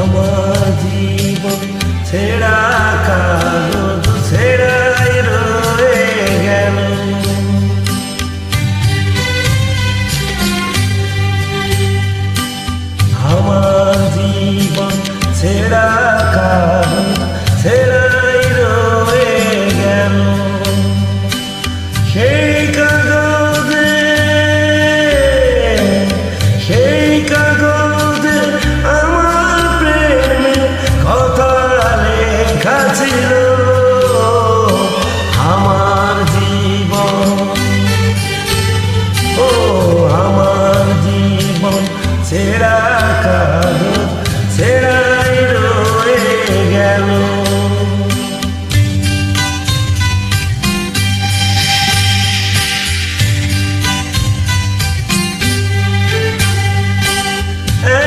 আমার জীবন ছেঁড়া কাগজ ছেঁড়াই রয়ে গেল। আমার জীবন ছেঁড়া কাগজ ছেঁড়াই রয়ে গেল। সেই কাগজে আমার প্রেমের কথা লেখা ছিল। আমার জীবন, ও আমার জীবন ছেঁড়া কাগজ